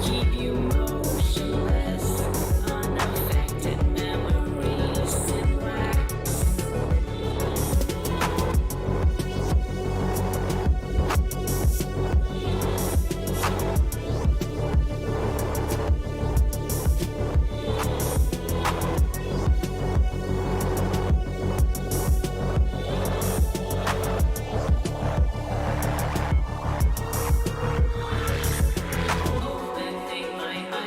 Opening my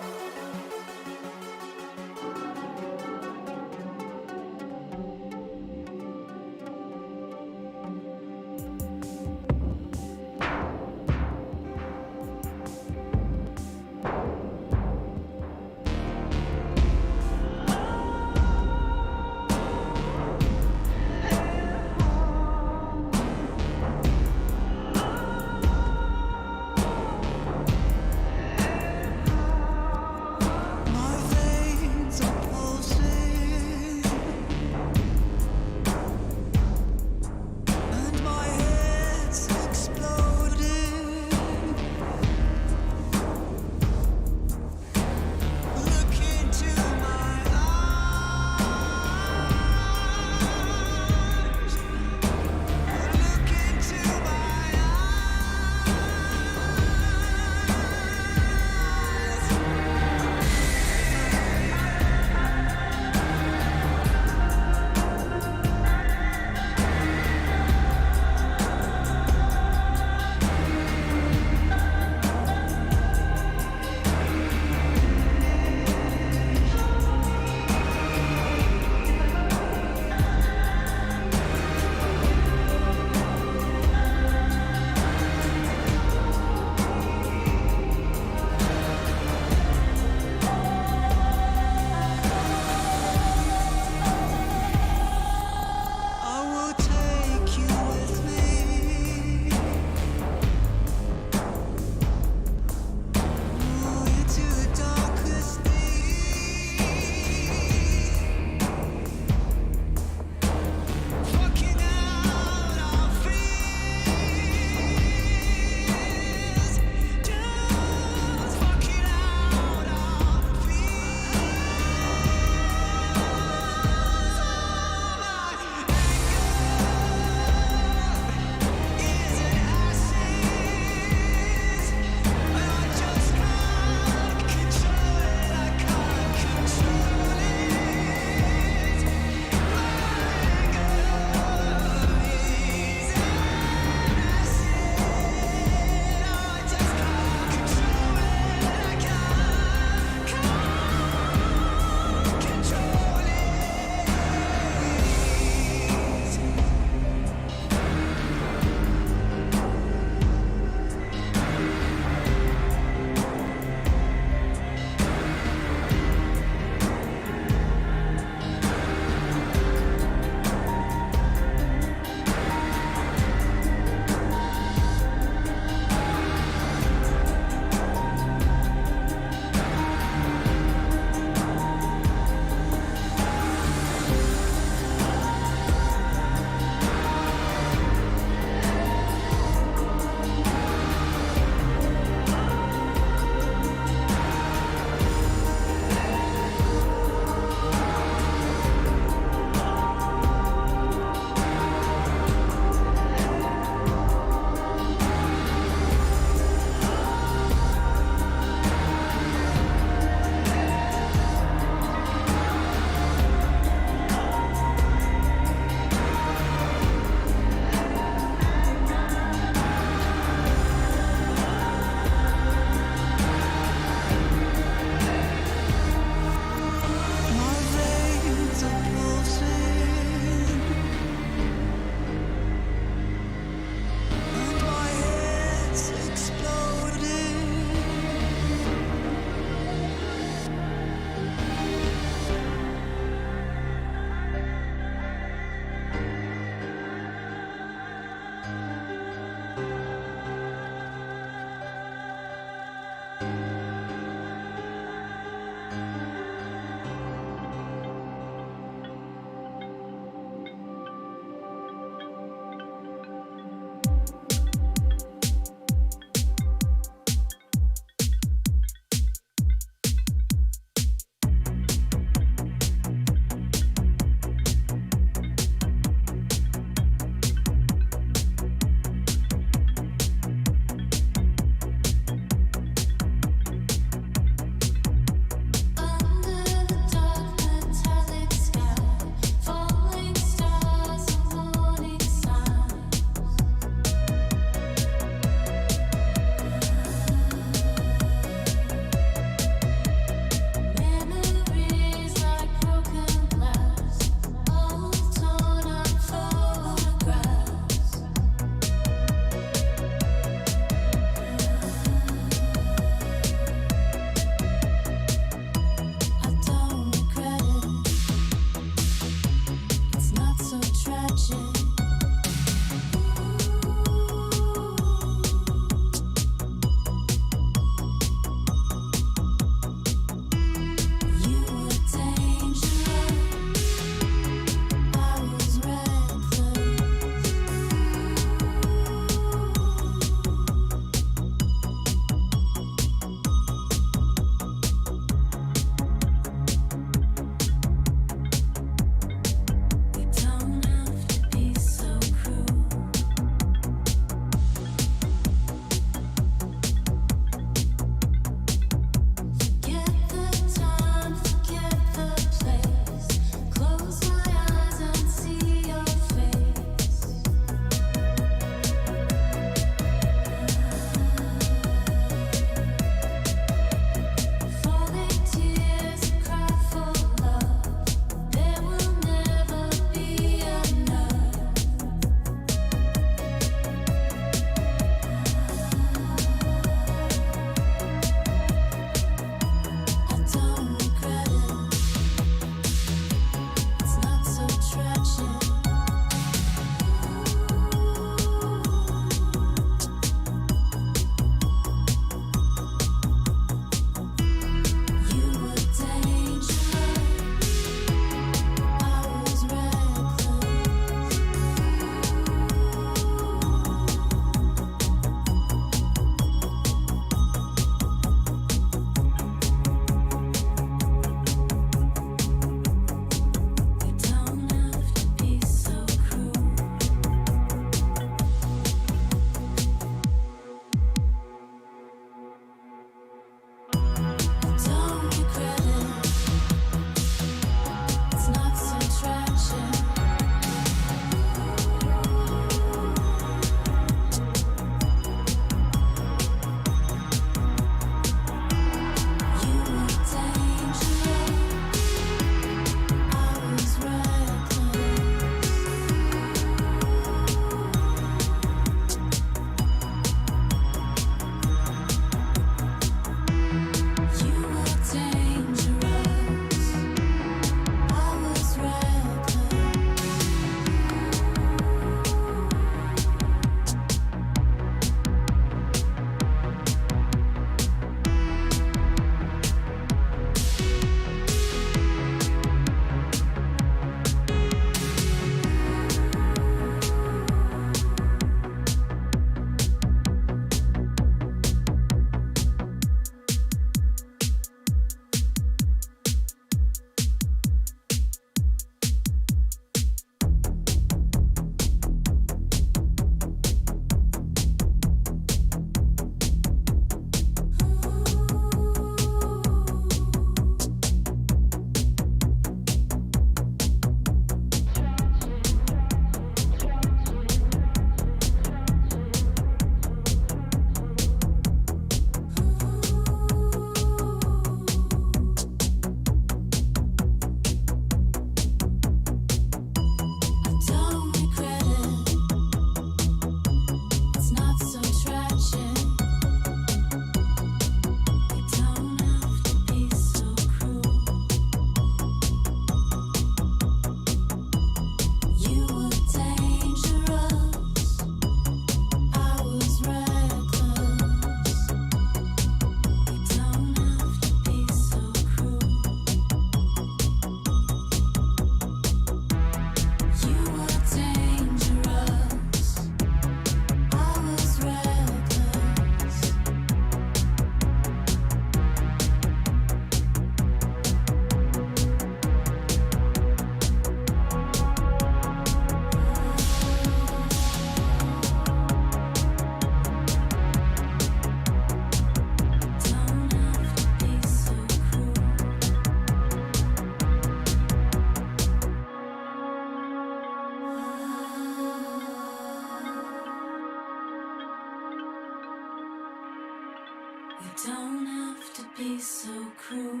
Don't have to be so cruel.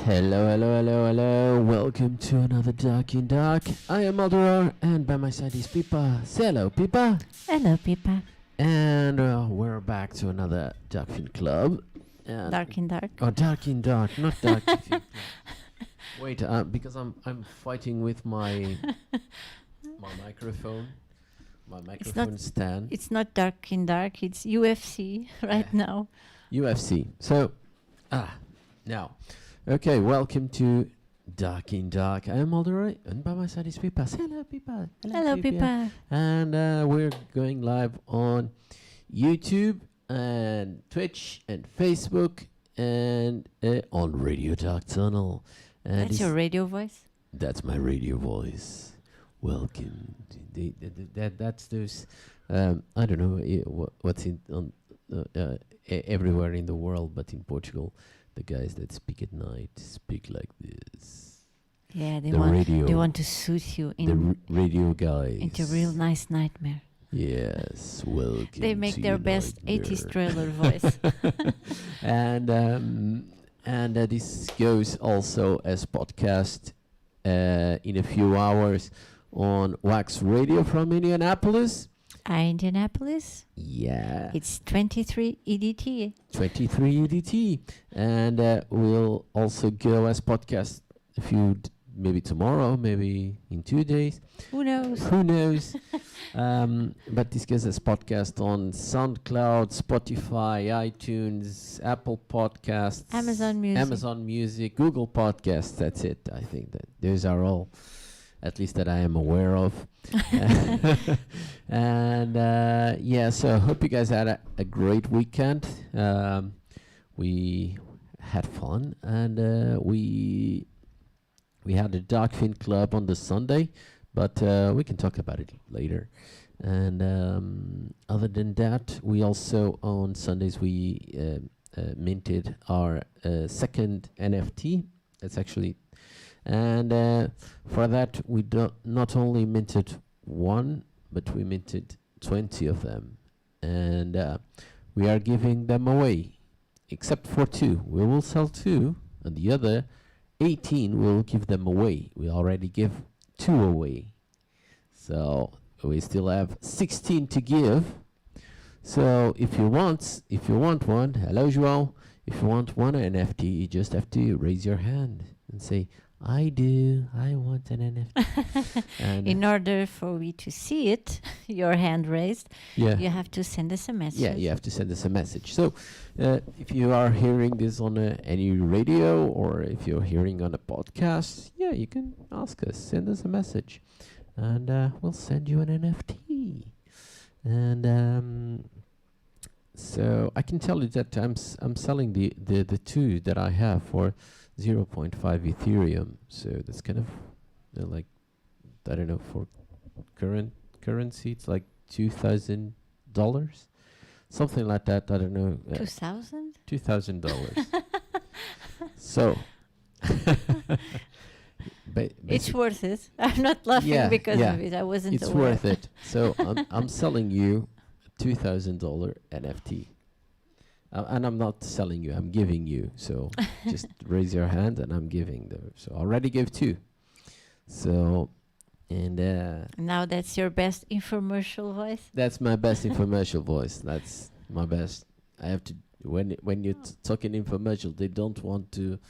Hello, hello, hello, hello. Welcome to another Dark in Dark. I am Maldoror, and by my side is Pipa. Say hello, Pipa. Hello, Pippa. And we're back to another Dark Fin Club. And Dark in Dark. Oh, Dark in Dark, not Dark Fin Club. Wait, because I'm fighting with my microphone. My microphone stand. It's not Dark in Dark. It's UFC right now. UFC. So, now. Okay, welcome to Dark in Dark. I am Maldoror, and by my side is Pipa. Say hello, Pipa. Hello, Pippa. And we're going live on YouTube and Twitch and Facebook and on Radio ÞґTЯუნΔ. And That's your radio voice? That's my radio voice. Welcome. That's those. I don't know what's in on everywhere in the world, but in Portugal, the guys that speak at night speak like this. Yeah, they The want to soothe you radio guys. into real nice nightmare. Yes, welcome. They make to their your best nightmare. 80s trailer voice. And this goes also as podcast in a few hours on Wax Radio from Indianapolis. Indianapolis? Yeah. It's 23 EDT. 23 EDT. And we'll also go as podcast maybe tomorrow, maybe in 2 days. Who knows? Who knows? But this goes as podcast on SoundCloud, Spotify, iTunes, Apple Podcasts, Amazon Music, Google Podcasts. That's it. I think that those are all, at least that I am aware of. And yeah, so I hope you guys had a great weekend. We had fun, and we had a Dark Fin Club on the Sunday, but we can talk about it later. And other than that, we also on Sundays we minted our second NFT. That's actually, and for that we not only minted one, but we minted 20 of them, and we are giving them away, except for 2. We will sell 2, and the other 18 will give them away. We already give 2 away, so we still have 16 to give. So if you want one, hello João, if you want one NFT, you just have to raise your hand and say, I want an NFT. And in order for we to see it, your hand raised, yeah, you have to send us a message. yeah, you have to send us a message. So if you are hearing this on any radio, or if you're hearing on a podcast, yeah, you can ask us, send us a message, and we'll send you an NFT. And so I can tell you that I'm selling the 2 that I have for 0.5 Ethereum. So that's kind of like, I don't know, for current currency, it's like $2,000, something like that. I don't know. $2,000? $2,000. So It's worth it. I'm not laughing because of it. I wasn't it's aware. worth it. So I'm selling you $2,000 NFT. And I'm not selling you, I'm giving you. So just raise your hand and I'm giving them. So I already gave 2. So, and now that's your best infomercial voice? that's my best infomercial voice. That's my best. I have to, when you're talking infomercial, they don't want to,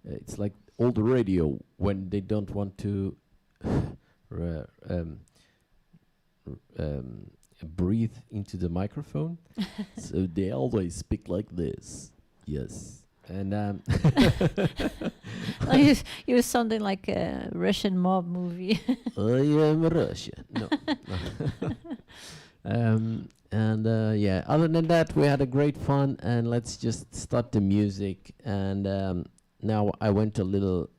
it's like old radio when they don't want to breathe into the microphone. So they always speak like this. Yes. And You're sounding like a Russian mob movie. I am Russia. No. Yeah, other than that, we had a great fun, and let's just start the music. And now I went a little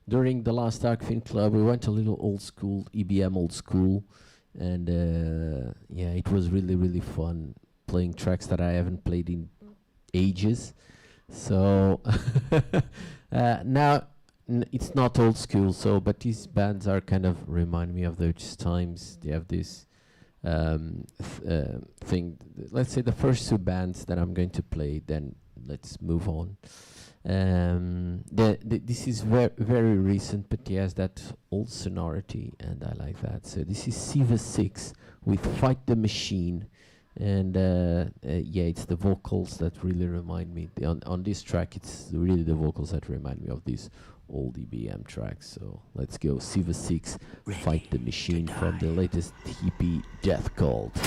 during the last Dark Fin Club, we went a little old school, EBM old school. And yeah, it was really, really fun playing tracks that I haven't played in ages. So now it's not old school, so but these bands are kind of remind me of those times. They have this thing. Let's say the first two bands that I'm going to play, then let's move on. This is very recent, but he has that old sonority, and I like that. So this is ÞİHİ with Fight the Machine, and yeah, it's the vocals that really remind me. On this track, it's really the vocals that remind me of these old EBM tracks. So let's go, ÞİHİ, Fight the Machine from the latest EP, Death Cult.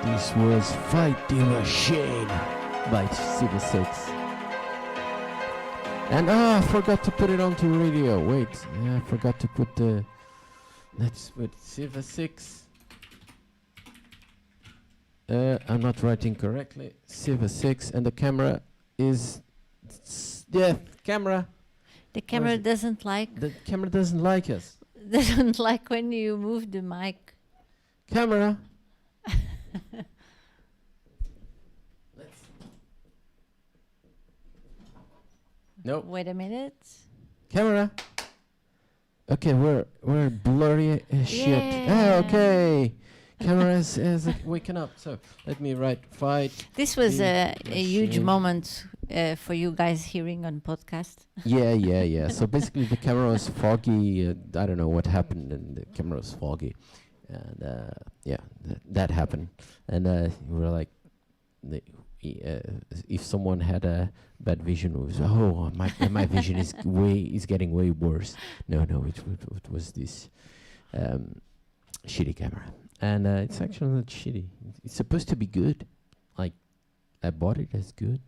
This was Fight the Machine by ÞİHԻ. And I forgot to put it onto radio. Wait, yeah, I forgot to put the... Let's put ÞİHİ. I'm not writing correctly. ÞİHİ, and the camera is... Yeah, camera. The camera doesn't like The camera doesn't like us. doesn't like when you move the mic. Camera. No. Wait a minute. Camera. Okay, we're blurry as shit. Yeah. Okay. Camera is waking up. So let me fight. This was a huge machine. moment for you guys hearing on podcast. Yeah. So basically, the camera was foggy. I don't know what happened, and the camera was foggy, and that happened. And we were like, if someone had a bad vision, it was my vision is getting way worse. No, it was this shitty camera, and it's actually not shitty. It's supposed to be good. Like I bought it as good.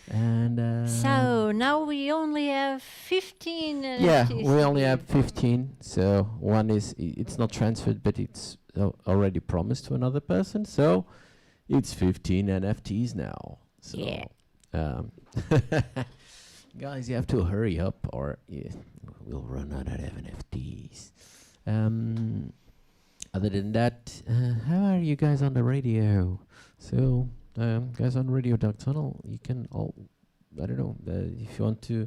And So now we only have 15. yeah, NFTs. we only have 15. So one is it's not transferred, but it's already promised to another person. So it's 15 NFTs now. So Yeah. guys, you have to hurry up, or we'll run out of NFTs. Other than that, how are you guys on the radio? So, guys on Radio √TUNNEL, you can I don't know, if you want to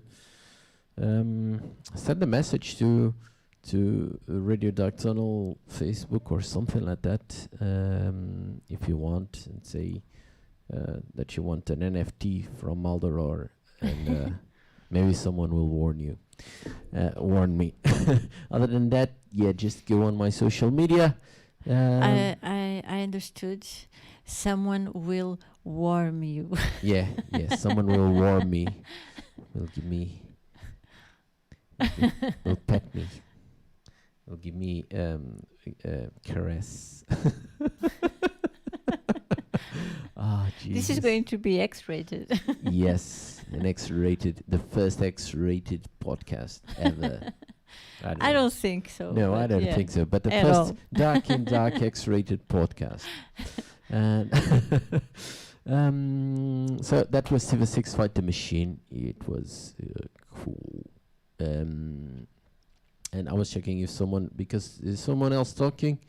send a message to Radio √TUNNEL Facebook or something like that, if you want, and say that you want an NFT from Maldoror, and maybe someone will warn me. Other than that, yeah, just go on my social media. I understood. Someone will warm you. Yeah, someone will warm me, will give me, will pet me, will give me caress. Jesus. This is going to be X-rated. Yes, the first X-rated podcast ever. I don't think so. No, I don't think so. But the first dark X-rated podcast. And so that was √THEZY Machine. It was cool. And I was checking if because there's someone else talking.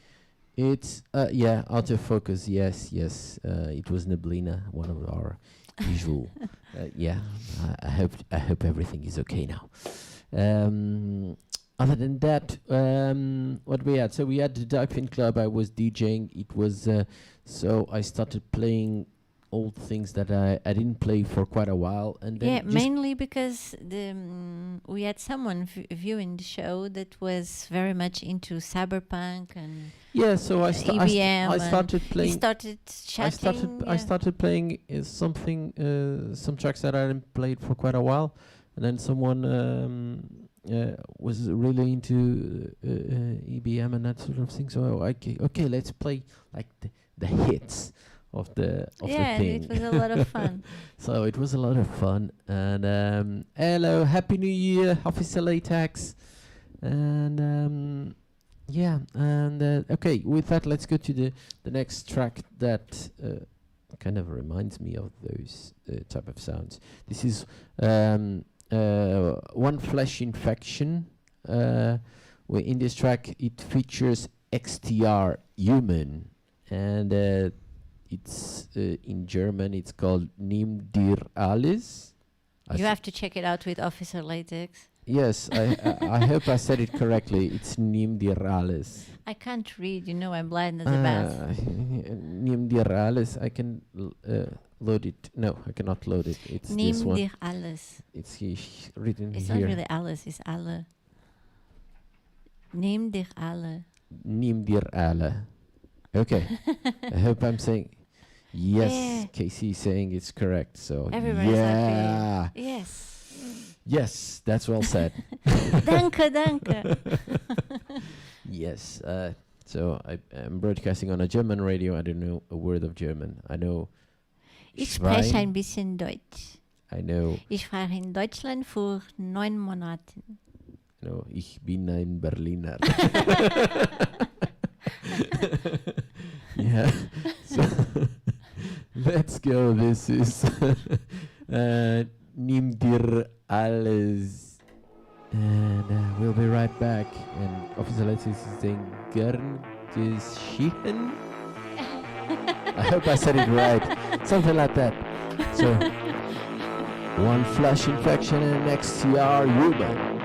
It's autofocus. Yes. It was Neblina, one of our usual. I hope everything is okay now. Other than that, what we had? So we had the ΔΑΚΦΙΝ Club. I was DJing. It was so I started playing old things that I didn't play for quite a while, and then mainly because we had someone viewing the show that was very much into cyberpunk and so I started playing. He started chatting. I started playing some tracks that I hadn't played for quite a while, and then someone was really into EBM and that sort of thing. So okay, let's play like the hits of the thing. It was a lot of fun. So it was a lot of fun, and hello, happy new year, ﷺ, and okay, with that, let's go to the next track that kind of reminds me of those type of sounds. This is One Flesh Infection. In this track it features XTR Human, and it's in German. It's called Nimm dir alles. You have to check it out with Officer Latex. Yes, I hope I said it correctly. It's Nimm dir alles. I can't read. I'm blind as a bat. Nimm dir alles. I can load it. No, I cannot load it. It's this Nimm one. dir alles. It's written It's here. not really alles. It's alle. Nimm dir alle. Nimm dir alle. Okay. I hope I'm saying yes. Yeah. Casey is saying it's correct. So Everybody's yeah. happy. Yes. Yes, that's well said. Danke. Yes. So I'm broadcasting on a German radio. I don't know a word of German. I know. Ich spreche ein bisschen Deutsch. I know. Ich war in Deutschland für 9 Monate. No, ich bin ein Berliner. Yeah. So let's go. This is Nimm dir alles. ɁÜ I hope I said it right. Something like that. So, one flash infection and XTR human.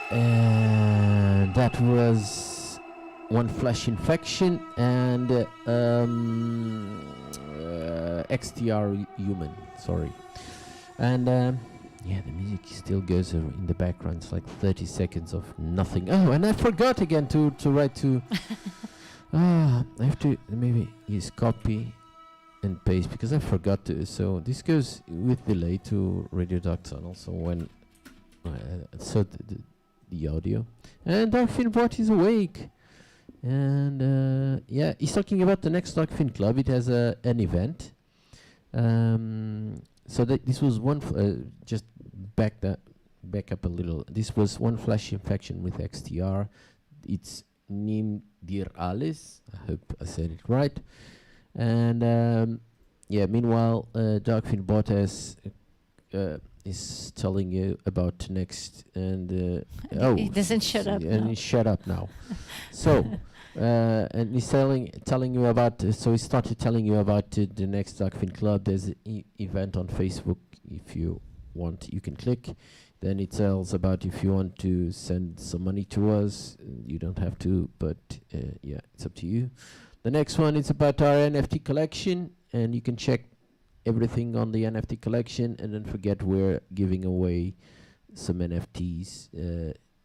And that was One Flash Infection and XTR Human, sorry. And yeah, the music still goes in the background. It's like 30 seconds of nothing. Oh, and I forgot again to write to... I have to maybe use copy and paste because I forgot to. So this goes with delay to Radio Dark Tunnel. So when the audio and Darkfin Bot is awake, and yeah, he's talking about the next Darkfin Club. It has an event. So that this was one. Just back up a little. This was One Flash Infection with XTR. It's Nim Dir Alice. I hope I said it right. And yeah, meanwhile, Darkfin Bot is telling you about next, and he doesn't shut up. And now. he shut up now. So And he's telling you about. So he started telling you about the next Dark Fin Club. There's an event on Facebook. If you want, you can click. Then it tells about if you want to send some money to us. You don't have to, but yeah, it's up to you. The next one is about our NFT collection, and you can check everything on the NFT collection. And don't forget, we're giving away some NFTs.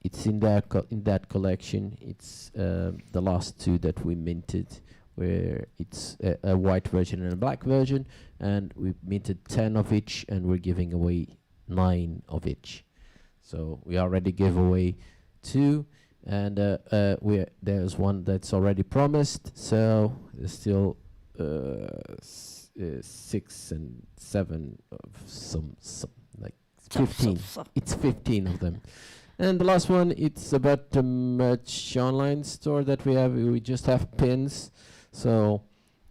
It's in that collection. It's the last two that we minted, where it's a white version and a black version, and we minted 10 of each, and we're giving away 9 of each. So we already gave away 2, and there's one that's already promised. So there's still 6 and 7 of some like 15. It's 15 of them. And the last one, it's about the merch online store that we have. We just have pins, so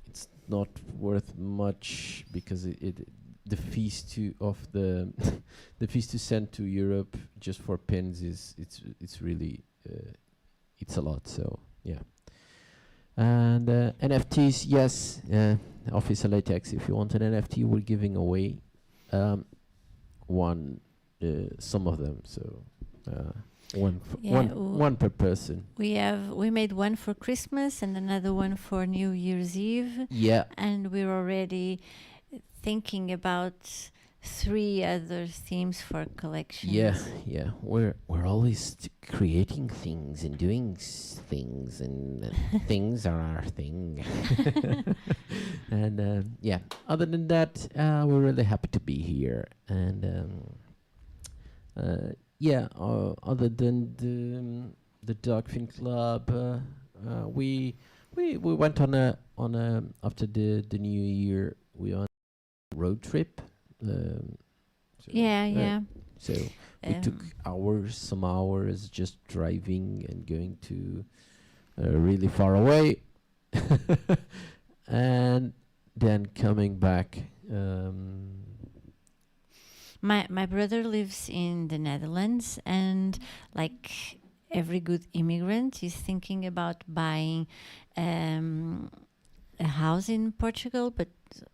it's not worth much because the fees to the fees to send to Europe just for pins it's really it's a lot. So yeah. And NFTs, yes, Office Latex. If you want an NFT, we're giving away some of them. So. One per person. We made one for Christmas and another one for New Year's Eve. Yeah. And we're already thinking about 3 other themes for collections. Yeah. We're always creating things and doing things, and things are our thing. And yeah. Other than that, we're really happy to be here. And yeah, other than the Dark Fin Club, we went on a after the New Year, we on a road trip. So So we took some hours just driving and going to really far away, and then coming back. My brother lives in the Netherlands, and like every good immigrant is thinking about buying a house in Portugal, but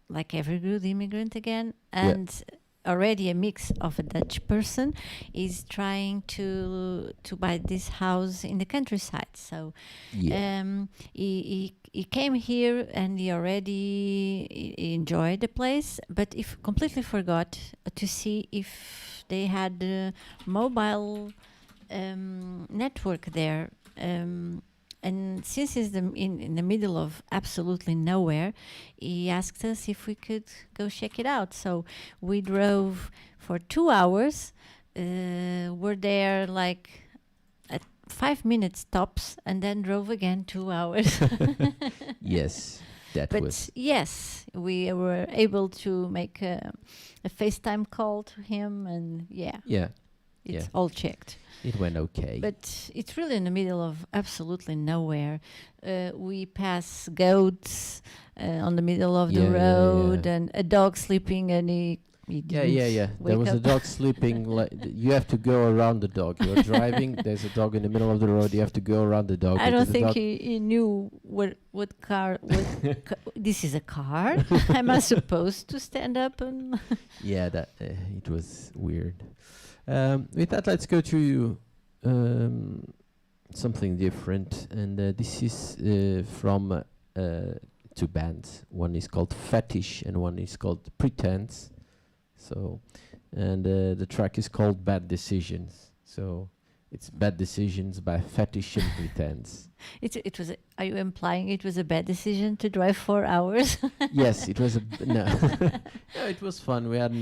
like every good immigrant again, and already a mix of a Dutch person is trying to buy this house in the countryside. So he came here and he already enjoyed the place, but if completely forgot to see if they had a mobile network there. And since he's in the middle of absolutely nowhere, he asked us if we could go check it out. So we drove for 2 hours. We're there like at 5 minutes tops, and then drove again 2 hours. Yes, but yes, we were able to make a FaceTime call to him, and it's all checked. It went okay. But it's really in the middle of absolutely nowhere. We pass goats on the middle of the road, and a dog sleeping, and he there was a dog sleeping. You have to go around the dog. You're driving. There's a dog in the middle of the road. You have to go around the dog. I don't think he knew what car. This is a car. Am I supposed to stand up and? That it was weird. With that, let's go to something different, and this is from 2 bands. One is called Fetish, and one is called Pretense. So, and the track is called Bad Decisions. So, it's Bad Decisions by Fetish and Pretense. It was. Are you implying it was a bad decision to drive 4 hours? Yes, it was no. It was fun. We had.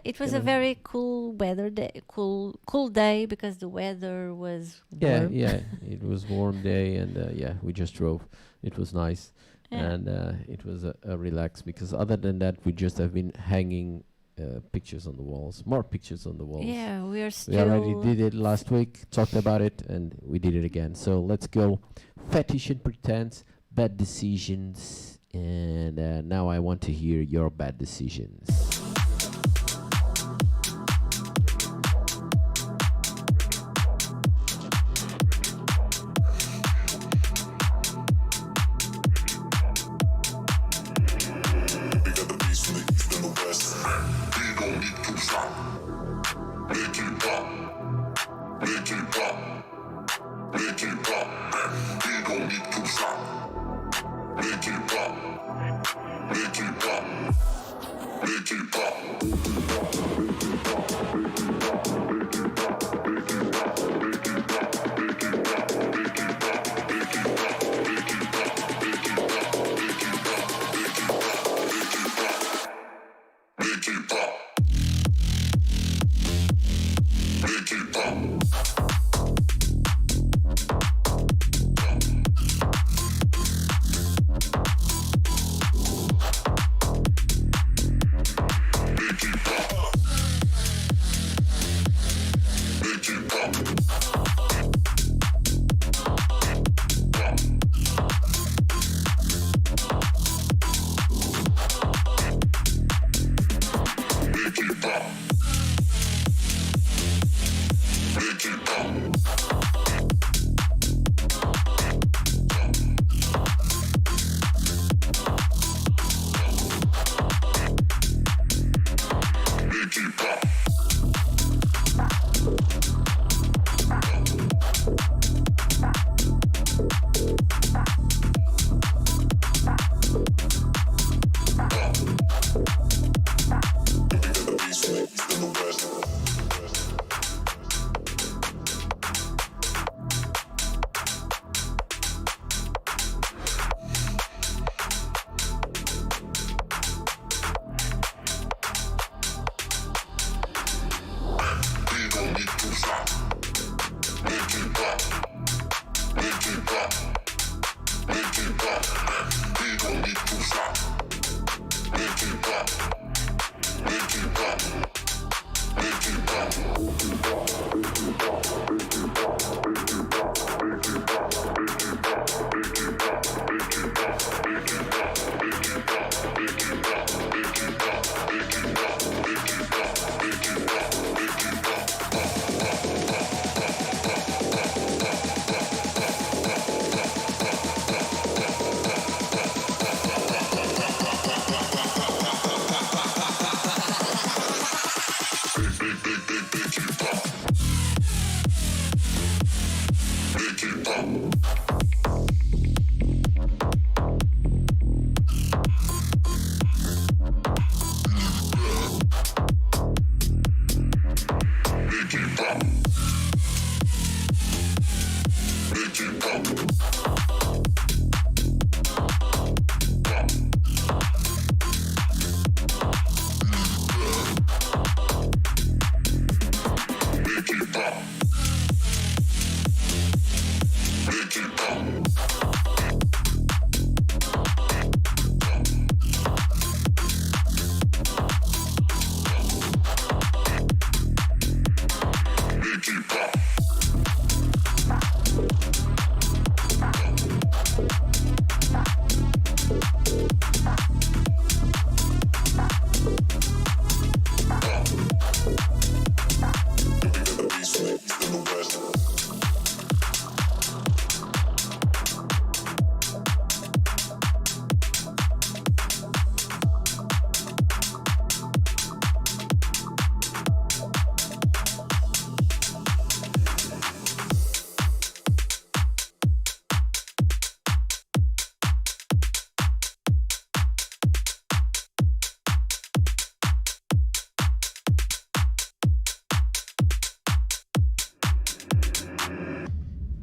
It was a very cool weather day, cool day, because the weather was warm. It was warm day, and we just drove. It was nice, and it was a relax, because other than that, we just have been hanging pictures on the walls, more pictures on the walls. Yeah, we already did it last week, talked about it, and we did it again. So let's go. Fetish and Pretense, Bad Decisions, and now I want to hear your bad decisions.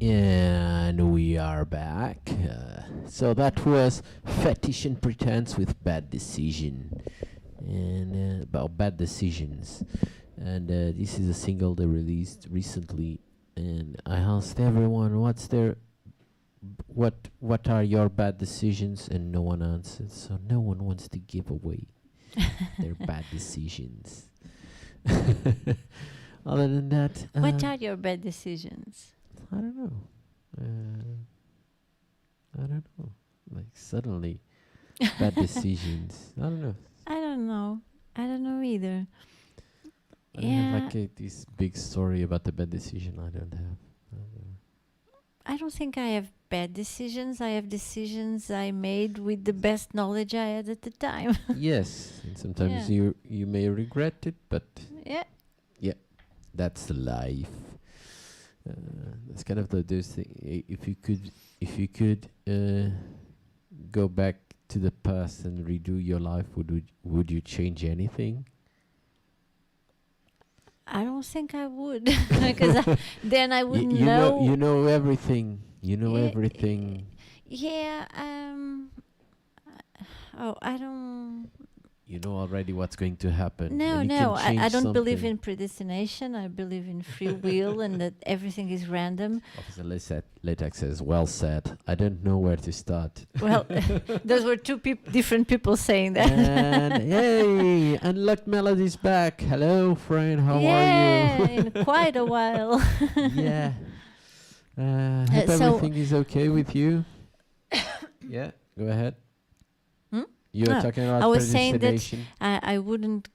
And we are back. So that was Fetish and Pretense with Bad Decision, and about bad decisions. And this is a single they released recently. And I asked everyone, what are your bad decisions? And no one answered. So no one wants to give away their bad decisions. Other than that, What are your bad decisions? I don't know. I don't know. Like suddenly, bad decisions. I don't know. I don't know. I don't know either. I don't have like this big story about the bad decision. I don't have. I don't think I have bad decisions. I have decisions I made with the best knowledge I had at the time. Yes, and sometimes you may regret it, but Yeah. that's life. That's kind of those thing. If you could go back to the past and redo your life, would you change anything? I don't think I would, because then I wouldn't you know. You know everything. You know Yeah, everything. Yeah. Oh, I don't. You know already what's going to happen. No, and you no. can I change don't believe something. in predestination. I believe in free will and that everything is random. Officer Latex says, well said. I don't know where to start. Well, those were two different people saying that. And hey, Unlocked Melody's back. Hello, friend. How are Yeah, you? in quite a while. Yeah. Hope so- everything is okay with you. Yeah, go ahead. Hmm? You were No, talking about I was saying that predestination. I wouldn't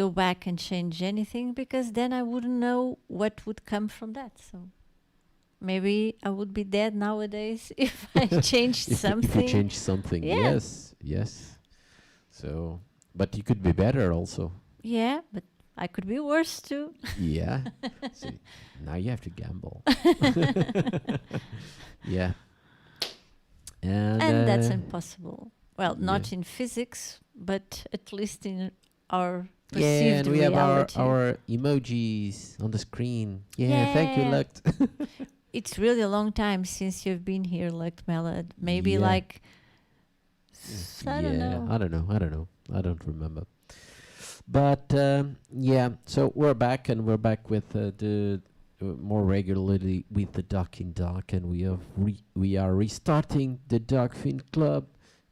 go back and change anything because then I wouldn't know what would come from that. So maybe I would be dead nowadays if I changed something. If you change something, Yeah. yes. So, but you could be better also. Yeah, but I could be worse too. Yeah. See, now you have to gamble. Yeah. And that's uh, impossible. Well, not in physics, but at least in our yeah, perceived and we have reality. our emojis on the screen. Yeah, thank you, Yeah. Lux. It's really a long time since you've been here, like Melod. Maybe Yeah. like I don't know. I don't know. I don't remember. But yeah, so we're back, and we're back with the more regularly with the Duck in Dark, and we are restarting the Dark Fin Club,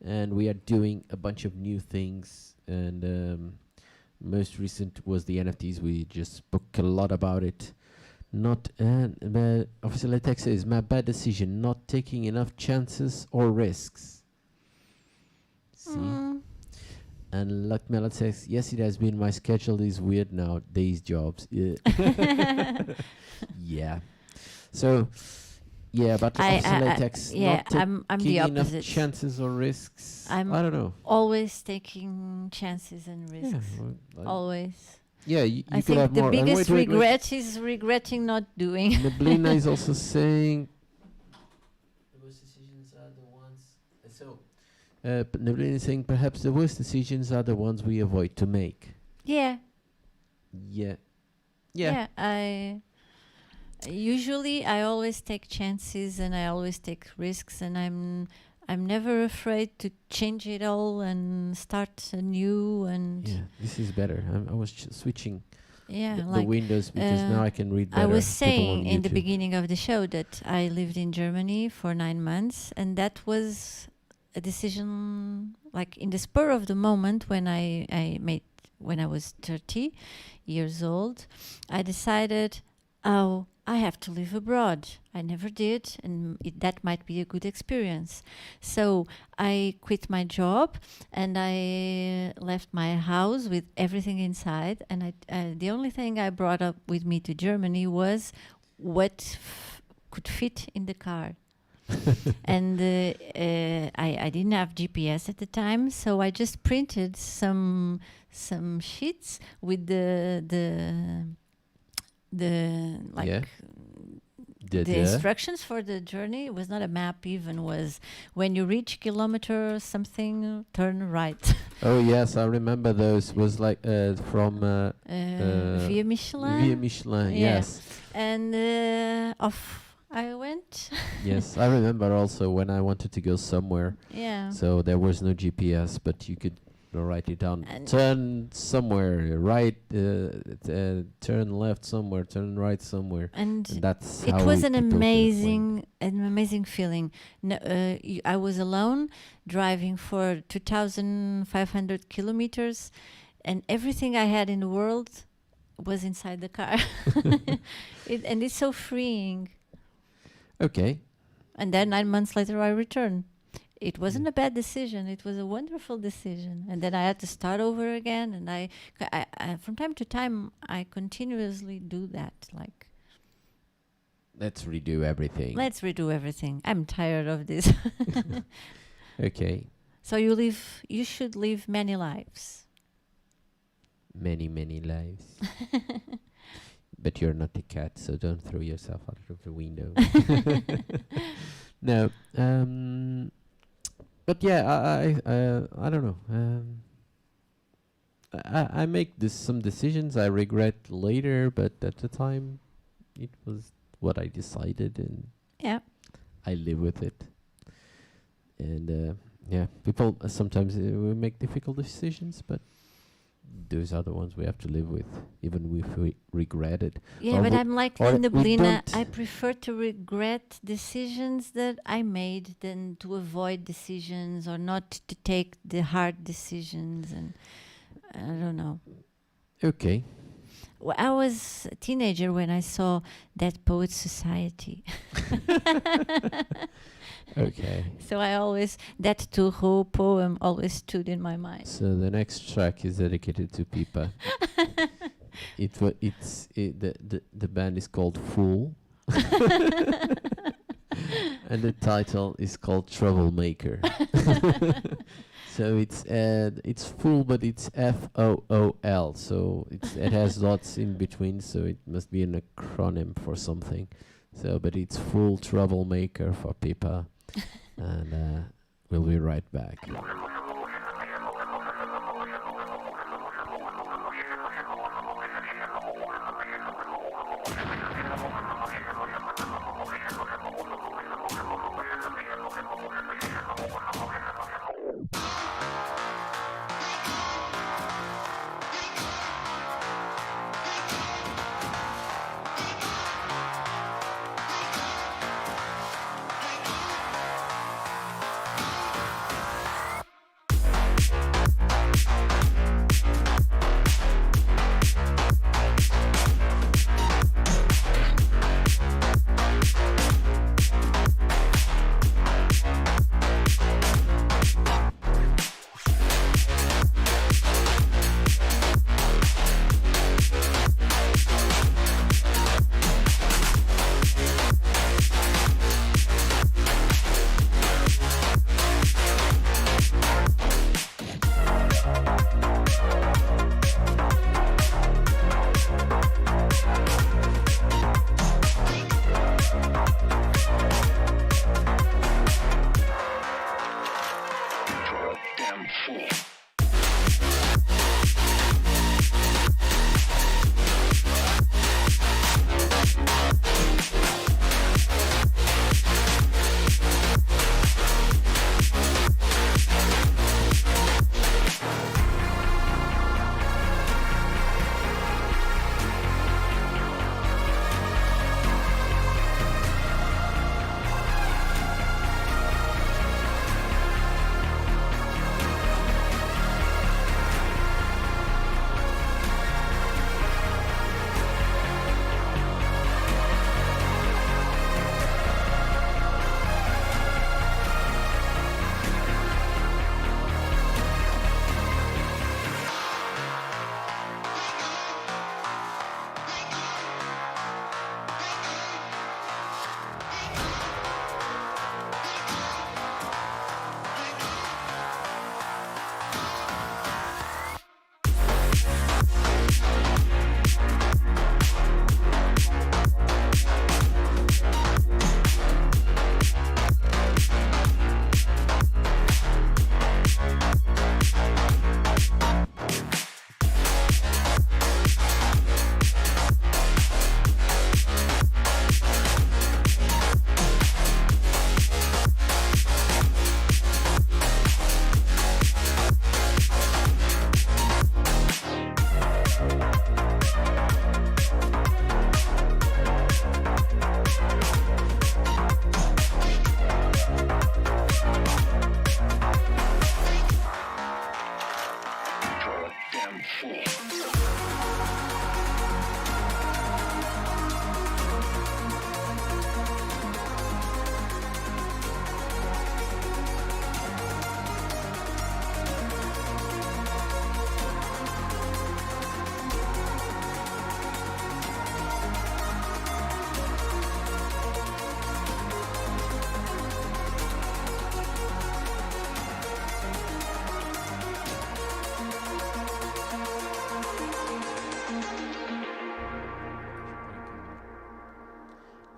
and we are doing a bunch of new things. And most recent was the NFTs. We just spoke a lot about it. Not Officer Latex says my bad decision, not taking enough chances or risks. See. Mm. And Luck Melon says, yes, it has been. My schedule is weird now. Days jobs. Yeah. Yeah. So, yeah, but Officer Latex, yeah, not I'm the taking enough opposite. chances or risks. I'm I don't know. always taking chances and risks. Yeah, well, Always. yeah, you I could have think the more. And biggest wait. regret is regretting not doing. Neblina is also saying the worst decisions are the ones. So, Neblina is saying perhaps the worst decisions are the ones we avoid to make. Yeah. Yeah. I usually I always take chances and I always take risks, and I'm never afraid to change it all and start anew. And Yeah, this is better. I was switching the like windows because now I can read better. I was people saying on in the YouTube. beginning of the show that I lived in Germany for 9 months, and that was a decision like in the spur of the moment when I made when I was 30 years old. I decided, oh, I have to live abroad. I never did, and that might be a good experience. So I quit my job and I left my house with everything inside. And the only thing I brought up with me to Germany was what could fit in the car. And I didn't have GPS at the time, so I just printed some sheets with the like Yeah. the instructions for the journey. It was not a map even, was when you reach kilometer something, turn right. Oh yes, I remember those. Was like from Via Michelin. Via Michelin. Yeah. Yes. And off I went. Yes, I remember also when I wanted to go somewhere. Yeah. So there was no GPS, but you could write it down. And Turn somewhere, right. Turn left somewhere. Turn right somewhere. And that's it how was an people can amazing feeling. I was alone driving for 2,500 kilometers, and everything I had in the world was inside the car. And it's so freeing. Okay. And then 9 months later, I returned. It wasn't a bad decision. It was a wonderful decision. And then I had to start over again. And I from time to time, I continuously do that. Like, Let's redo everything. Let's redo everything. I'm tired of this. Okay. So you should live many lives. Many, many lives. But you're not a cat, so don't throw yourself out of the window. No. But yeah, I don't know. I make some decisions I regret later, but at the time, it was what I decided, and Yeah. I live with it. And yeah, people sometimes we make difficult decisions, but those are the ones we have to live with, even if we regret it. Yeah, Or but we- I'm like or Linda we Belina. don't- I prefer to regret decisions that I made than to avoid decisions or not to take the hard decisions. And I don't know. Okay. Well, I was a teenager when I saw that Poets Society. Okay. So I always, that ﷺ poem always stood in my mind. So the next track is dedicated to Pipa. The band is called Fool. And the title is called Troublemaker. So it's Fool, but it's FOOL. So it has dots in between, so it must be an acronym for something. So, but it's Fool Troublemaker for Pipa. And we'll be right back.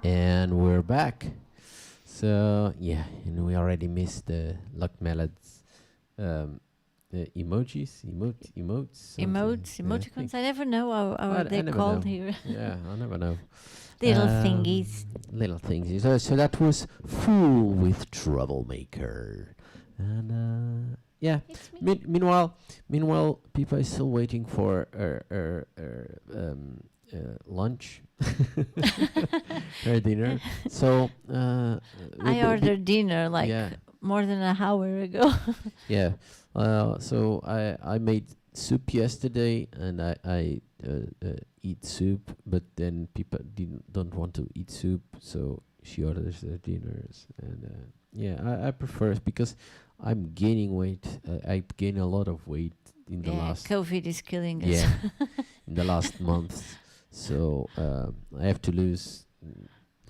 And we're back. So yeah, and we already missed the Luck Melad's emojis, emotes, something. Emotes, Yeah, I emoticons. think. I never know how I are they never called know. here. Yeah, I never know. Little thingies. Little things. So that was Fool with Troublemaker. And yeah. It's me. Meanwhile, people are still waiting for lunch or dinner. So I ordered dinner like yeah, more than an hour ago. yeah. So I made soup yesterday, and I eat soup, but then people don't want to eat soup, so she orders their dinners, and yeah, I prefer it because I'm gaining weight. I gained a lot of weight in the last COVID is killing us. yeah in the last month, so I have to lose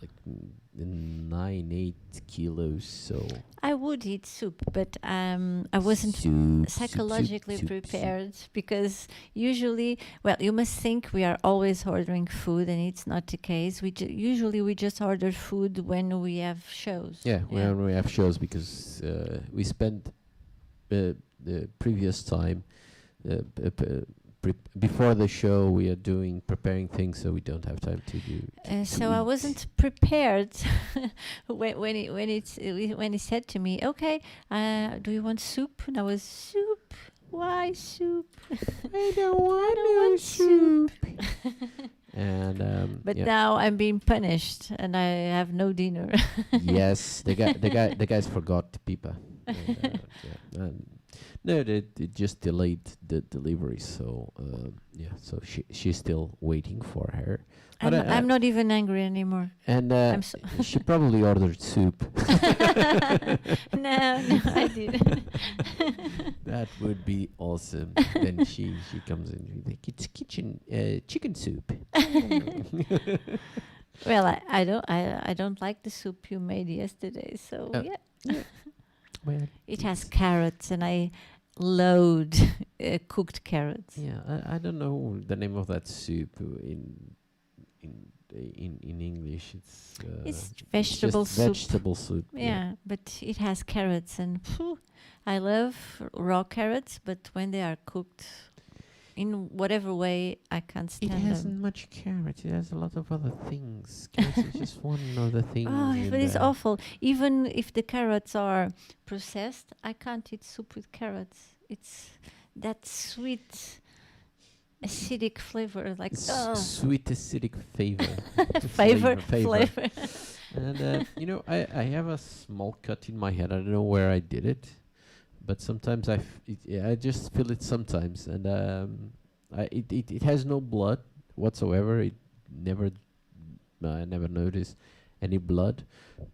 like 8 kilos. So I would eat soup, but I wasn't psychologically prepared because usually, well, you must think we are always ordering food, and it's not the case. Usually we just order food when we have shows. Yeah, when we have shows, because we spent the previous time before the show we are preparing things, so we don't have time to do. So I wasn't prepared when he said to me, "Okay, do you want soup?" And I was, "Soup? Why soup? I don't want soup." And but now I'm being punished, and I have no dinner. Yes, the guys forgot Pipa. No, they just delayed the delivery, so yeah. So she's still waiting for her. I'm not even angry anymore. And she probably ordered soup. No, I didn't. That would be awesome. Then she comes in with like, it's chicken soup. Well, I don't like the soup you made yesterday, so yeah. Well, it has carrots, and I load cooked carrots. Yeah, I don't know the name of that soup in English. It's vegetable just soup. Vegetable soup. Yeah, but it has carrots, and I love raw carrots, but when they are cooked in whatever way, I can't stand them. It hasn't much carrot. It has a lot of other things. Carrots is just one of the things. Oh, but it's awful. Even if the carrots are processed, I can't eat soup with carrots. It's that sweet, acidic flavor, like sweet acidic flavor. flavor. And I have a small cut in my head. I don't know where I did it, but sometimes I just feel it sometimes, and it has no blood whatsoever. I never noticed any blood,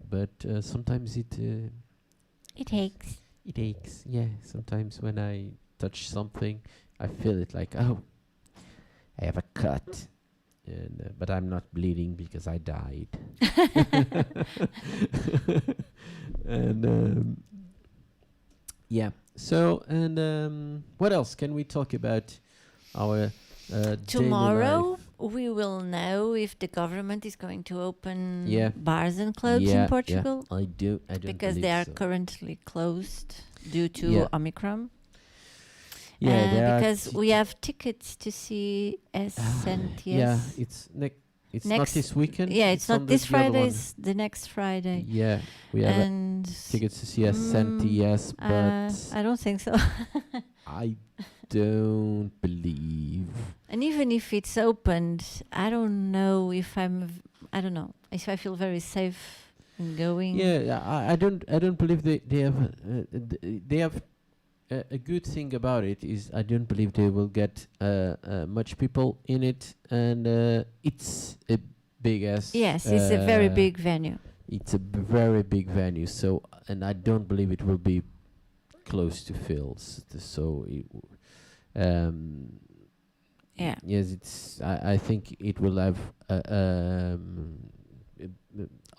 but sometimes it aches. It aches. Yeah, sometimes when I touch something, I feel it like, oh, I have a cut, and but I'm not bleeding because I died. And yeah. So, and what else can we talk about? Our tomorrow we will know if the government is going to open bars and clubs in Portugal. Yeah, I don't because they are currently closed due to Omicron. Yeah, because we have tickets to see SNTS. Yeah, it's not this weekend. Yeah, it's not this Friday. It's the next Friday. Yeah, we have tickets to see SNTS, but I don't think so. I don't believe. And even if it's opened, I don't know if I don't know if I feel very safe in going. Yeah, I don't believe they have. A good thing about it is I don't believe they will get much people in it, and it's a big ass. Yes, it's a very big venue. It's a very big venue, so, and I don't believe it will be close to fills. So, yes, it's. I think it will have a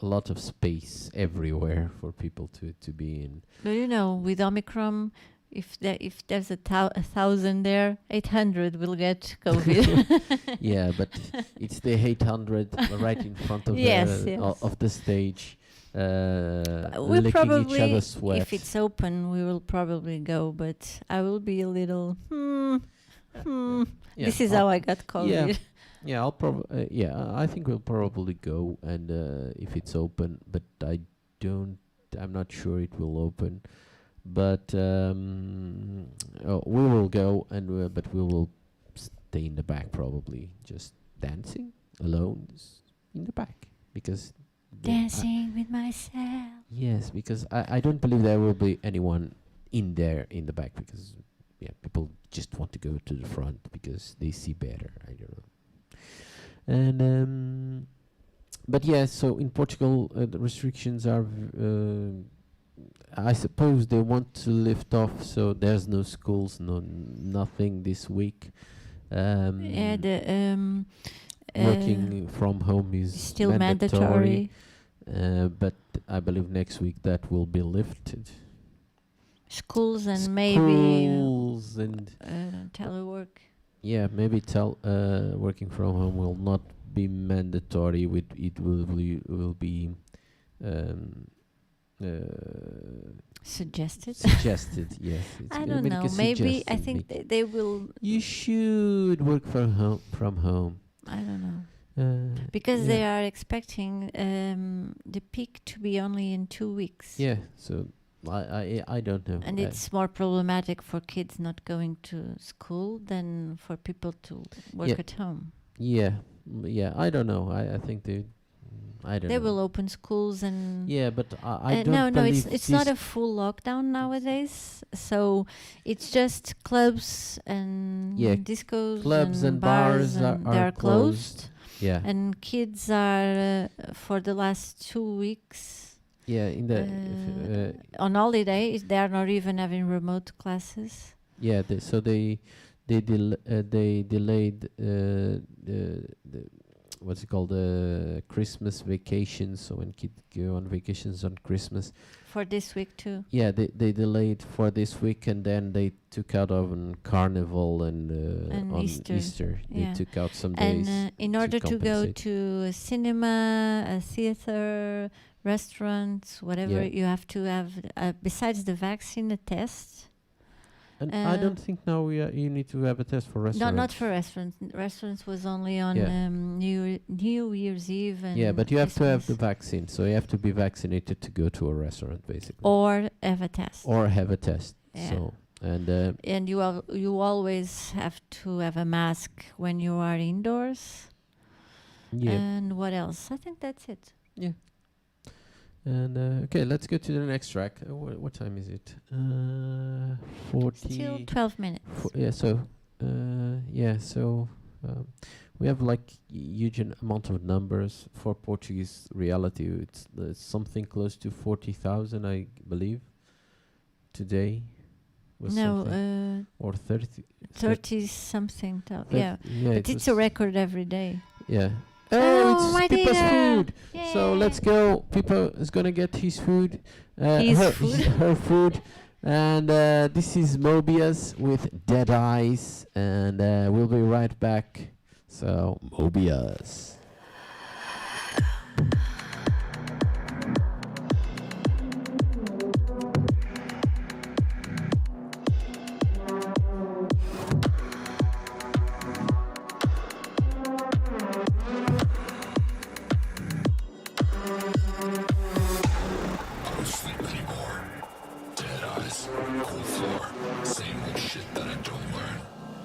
lot of space everywhere for people to be in. But with Omicron, if there's a 1,000 there, 800 will get COVID. Yeah, but it's the 800 right in front of Yes, of the stage, We licking each probably, other's sweat. if it's open, we will probably go. But I will be a little. Yeah, This is how I got COVID. Yeah, I'll probably. Yeah, I think we'll probably go, and if it's open, but I'm not sure it will open. But we will go, and but we will stay in the back, probably just dancing alone in the back, because Dancing with myself. yes, because I don't believe there will be anyone in there in the back, because people just want to go to the front because they see better. I don't know. And but yeah, so in Portugal the restrictions are I suppose they want to lift off, so there's no schools, nothing this week. Working from home is still mandatory. But I believe next week that will be lifted. Schools and Schools and telework. yeah, maybe working from home will not be mandatory. It will be suggested. Suggested, yes. I don't know. Maybe I think they will. You should work from home. I don't know. Because they are expecting the peak to be only in 2 weeks. Yeah, so I don't know. And it's more problematic for kids not going to school than for people to work at home. Yeah, I don't know. I think I don't know. They will open schools and... Yeah, but I don't No, it's not a full lockdown nowadays. So it's just clubs and discos clubs and bars are closed. Yeah. And kids are, for the last 2 weeks... Yeah, in the on holiday, they are not even having remote classes. Yeah, they delayed the what's it called, the Christmas vacations. So when kids go on vacations on Christmas. For this week too. Yeah, they delayed for this week, and then they took out on Carnival and on Easter. They took out some days. And in order to go to a cinema, a theater, restaurants, whatever, you have to have, besides the vaccine, a test. And I don't think now you need to have a test for restaurants. No, not for restaurants. Restaurants was only on New Year's Eve. And but you have Christmas. to have the vaccine, so you have to be vaccinated to go to a restaurant, basically. Or have a test. Yeah. So and you always have to have a mask when you are indoors. Yeah. And what else? I think that's it. Yeah. And okay, let's go to the next track. What time is it? 40. Still 12 minutes. So we have like huge amount of numbers for Portuguese reality. It's something close to 40,000, I believe. Today was something. Or 30 something. Yeah, but it's a record every day. Yeah. Oh, it's Pippa's food. Yay. So let's go. Pippa is gonna get his food. Her food. And this is Mobius with Dead Eyes. And we'll be right back. So, Mobius.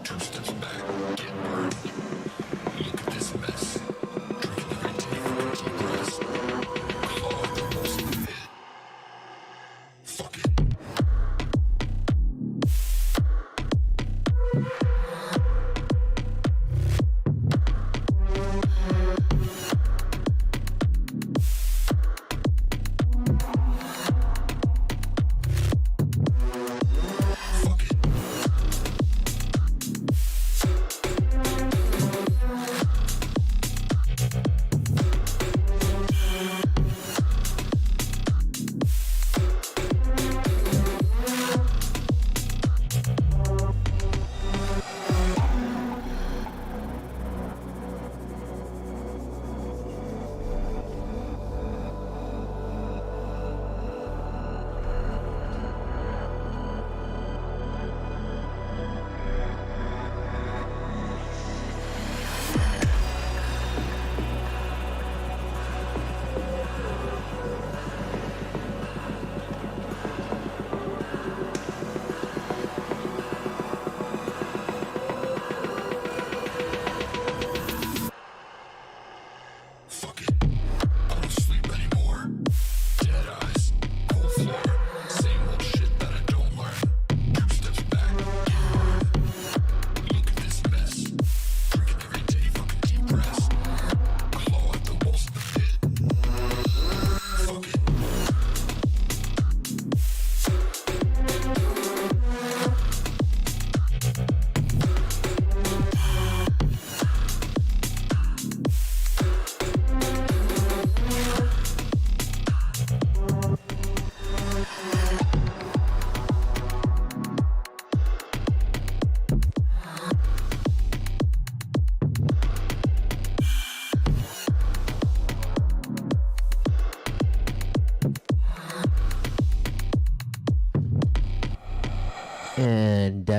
Two steps back, get burned. Look at this mess.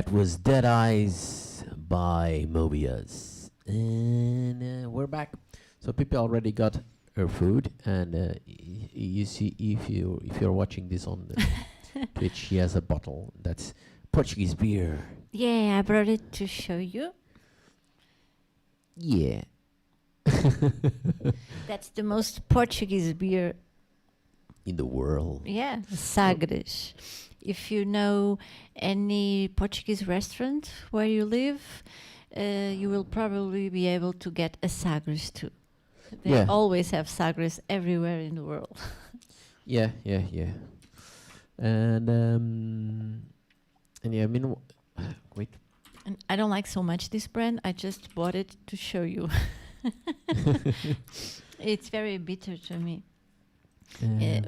That was Dead Eyes by Mobius. And we're back. So people already got her food, and you see, if you're watching this on the Twitch, she has a bottle that's Portuguese beer. Yeah, I brought it to show you. Yeah. That's the most Portuguese beer. In the world. Yeah, Sagres. If you know any Portuguese restaurant where you live, you will probably be able to get a Sagres too. They always have Sagres everywhere in the world. Yeah. And yeah, I mean, wait. And I don't like so much this brand. I just bought it to show you. It's very bitter to me.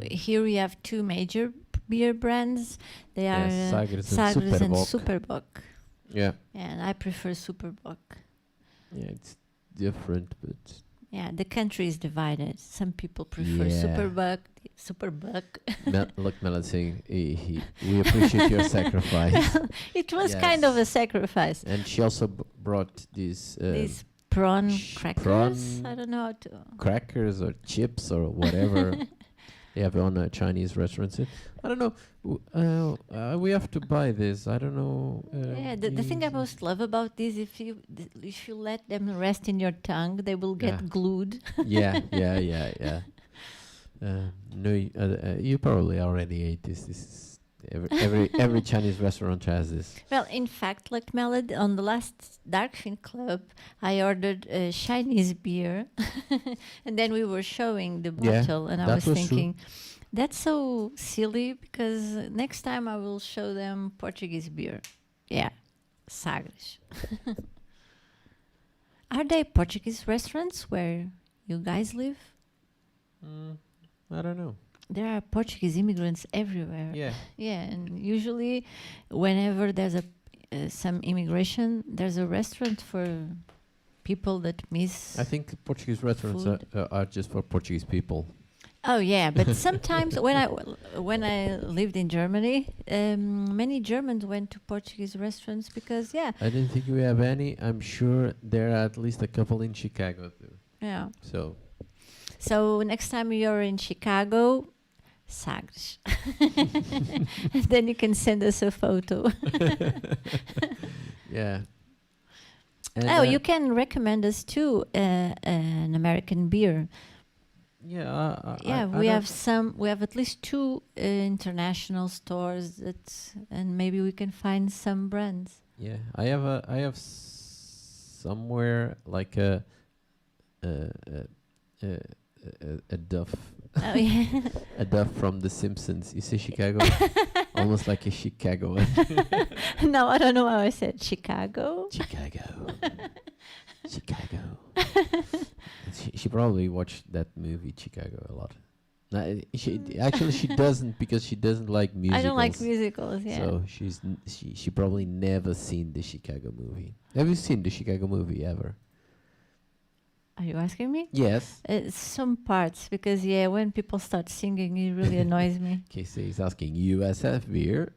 Here we have two major beer brands. They are Sagres and Superbock. Yeah. And I prefer Superbock. Yeah, it's different, but... Yeah, the country is divided. Some people prefer Superbock. Look, Melon saying, we appreciate your sacrifice. It was kind of a sacrifice. And she also brought these prawn crackers. I don't know how to... Crackers or chips or whatever they have on Chinese restaurants. I don't know. We have to buy this. I don't know. The thing I most love about this, if you let them rest in your tongue, they will get glued. Yeah. No, you probably already ate this. This is every Chinese restaurant has this. Well, in fact, like Melod, on the last Darkfin Club, I ordered a Chinese beer, and then we were showing the bottle, and I was thinking, that's so silly, because next time I will show them Portuguese beer. Yeah, Sagres. Are there Portuguese restaurants where you guys live? I don't know. There are Portuguese immigrants everywhere. Yeah. Yeah, and usually whenever there's some immigration, there's a restaurant for people that miss. I think Portuguese restaurants are just for Portuguese people. Oh yeah, but sometimes when I lived in Germany, many Germans went to Portuguese restaurants because I didn't think we have any. I'm sure there are at least a couple in Chicago too. Yeah. So next time you're in Chicago, Sagres. Then you can send us a photo. Yeah. And you can recommend us too an American beer. Yeah. We have at least two international stores and maybe we can find some brands. Yeah, I have somewhere like a Duff. Oh yeah. A Duff from The Simpsons. You say Chicago? Almost like a Chicago. No, I don't know how I said Chicago. Chicago. She probably watched that movie Chicago a lot. She doesn't, because she doesn't like musicals. I don't like musicals. Yeah. So she probably never seen the Chicago movie. Have you seen the Chicago movie ever? Are you asking me? Yes. Some parts, because when people start singing, it really annoys me. Okay, so he's asking USF beer.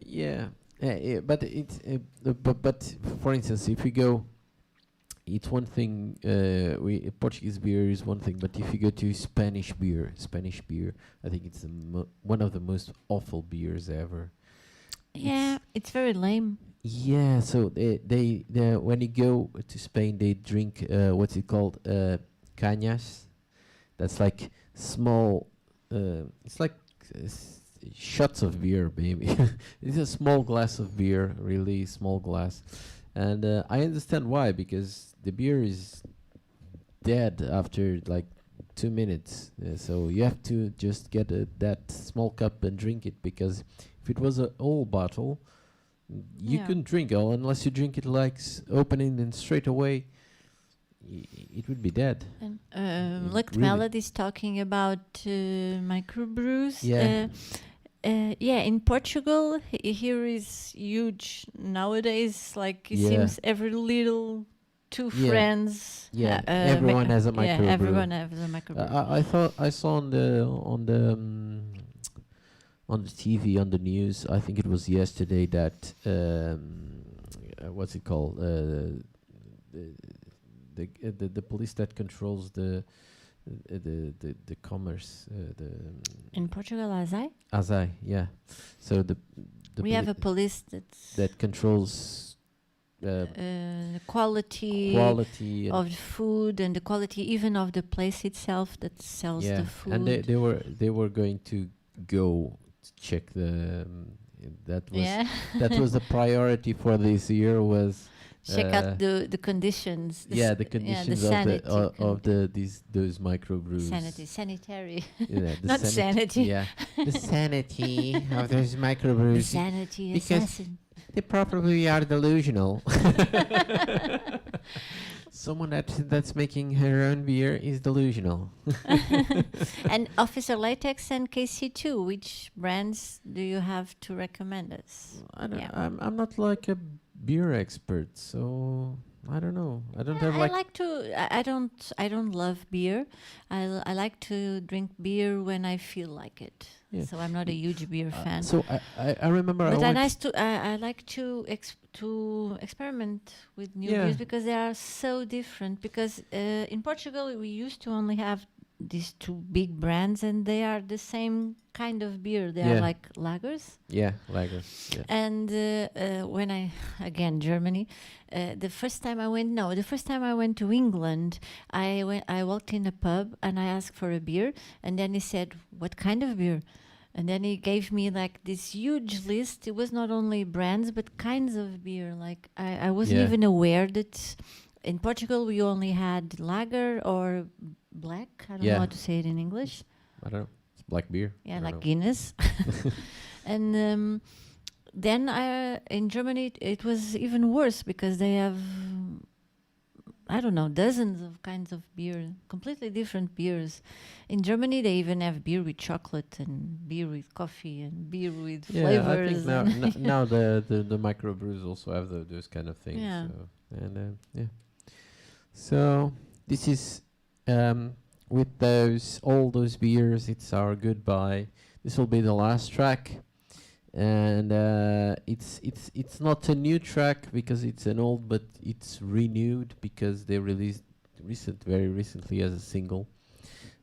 Yeah. But it's but for instance, if we go, it's one thing. Portuguese beer is one thing, but if you go to Spanish beer, I think it's one of the most awful beers ever. Yeah, it's very lame. Yeah, so they when you go to Spain, they drink what's it called, cañas. That's like small. It's like shots of beer, baby. It's a small glass of beer, really small glass, and I understand why, because the beer is dead after like 2 minutes. So you have to just get that small cup and drink it, because if it was a whole bottle, you couldn't drink all unless you drink it like opening and straight away. It would be dead. And like Melody is talking about microbrews. Yeah. In Portugal, here is huge nowadays. Like it seems every little two friends. Yeah, everyone has a microbrew. Yeah, everyone has a microbrew. I thought I saw on the on the TV, on the news. I think it was yesterday that what's it called? The police that controls the commerce. In Portugal, as I ASAI, yeah. So we have a police that controls quality quality of the food and the quality even of the place itself that sells the food. And they were going to go to check the that was that was the priority for this year was check out the conditions. The conditions of those microbrews. Sanitary. Not sanity. Yeah, the sanity of those microbrews. The sanity because assassin. They probably are delusional. Someone that's making her own beer is delusional. And Officer Latex and KC2, which brands do you have to recommend us? I'm not like a beer expert, so I don't know. I don't have like. I don't love beer. I like to drink beer when I feel like it. Yeah. So I'm not a huge beer fan. So I remember. But I like to experiment with new beers because they are so different. Because in Portugal we used to only have these two big brands, and they are the same kind of beer. They are like lagers. Yeah, lagers. Yeah. And when Germany, the first time I went to England, I walked in a pub and I asked for a beer, and then he said, "What kind of beer?" And then he gave me like this huge list. It was not only brands but kinds of beer. Like I wasn't even aware that in Portugal we only had lager or black. I don't know how to say it in English. I don't know. It's black beer. Yeah, like Guinness. And then in Germany it was even worse because they have, I don't know, dozens of kinds of beer, completely different beers. In Germany, they even have beer with chocolate and beer with coffee and beer with flavors. I think now the microbrews also have those kind of things. Yeah. So this is with all those beers. It's our goodbye. This will be the last track. And it's not a new track because it's an old, but it's renewed because they released very recently as a single,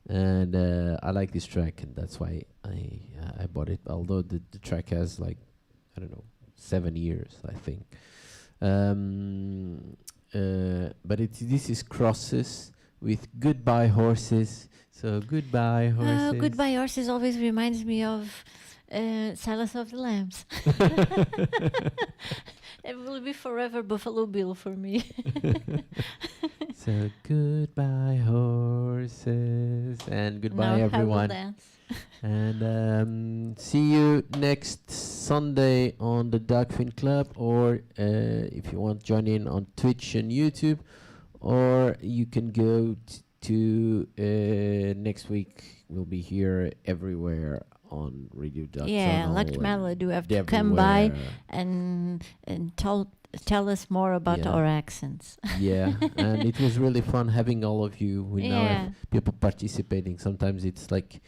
and I like this track, and that's why I bought it. Although the track has like 7 years, I think. But this is Crosses with Goodbye Horses. So Goodbye Horses. Goodbye Horses always reminds me of Silence of the Lambs. It will be forever Buffalo Bill for me. So goodbye horses and goodbye everyone. And see you next Sunday on the Duckfin Club, or if you want, join in on Twitch and YouTube, or you can go to next week. We'll be here everywhere on Radio Duck. Yeah, like Mala do have to come by and tell us more about our accents. Yeah, and it was really fun having all of you. We now have people participating. Sometimes it's like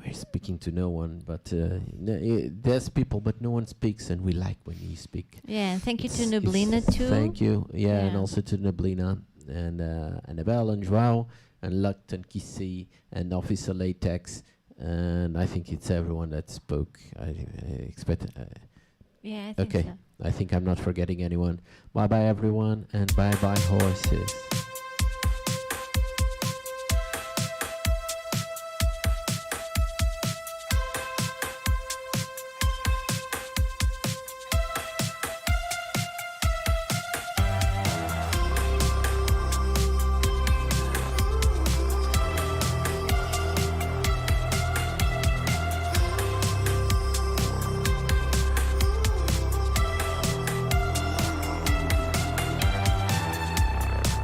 we're speaking to no one, but there's people, but no one speaks, and we like when you speak. Yeah, and thank you to Neblina too. Thank you. Yeah, and also to Neblina and Annabelle and Joao and Luct and Kissy and Officer Latex. And I think it's everyone that spoke. I expect. Yeah, I think so. I think I'm not forgetting anyone. Bye bye everyone, and bye bye horses.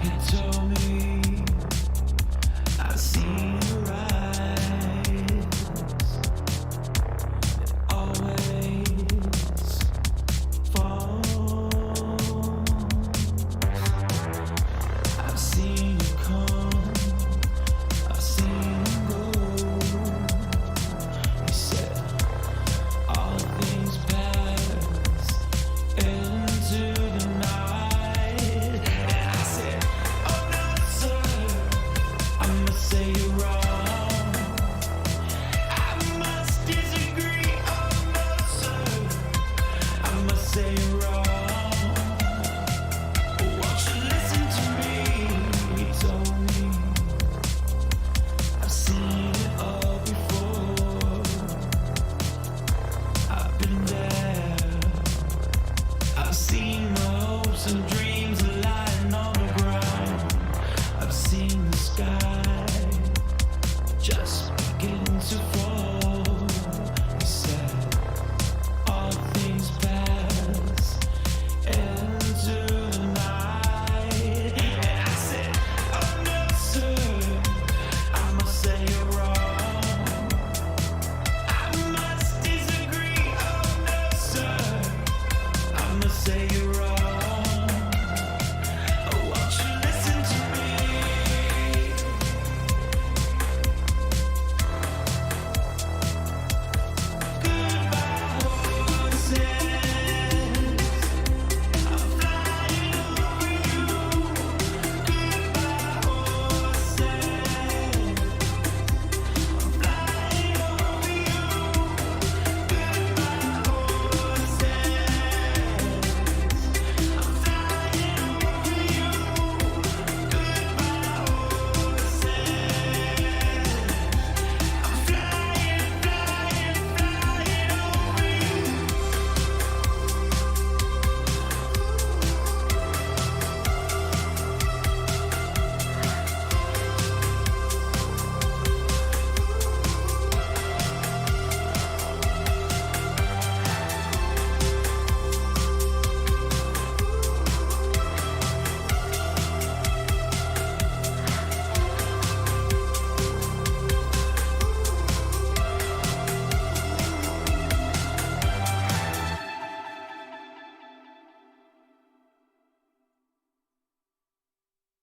It's say you're wrong. Won't you listen to me? He told me I've seen it all before. I've been there. I've seen my hopes and dreams lying on the ground. I've seen the sky just begin to fall. He said, all things pass into the night. And I said, oh no, sir, I must say you're wrong. I must disagree. Oh no, sir, I must say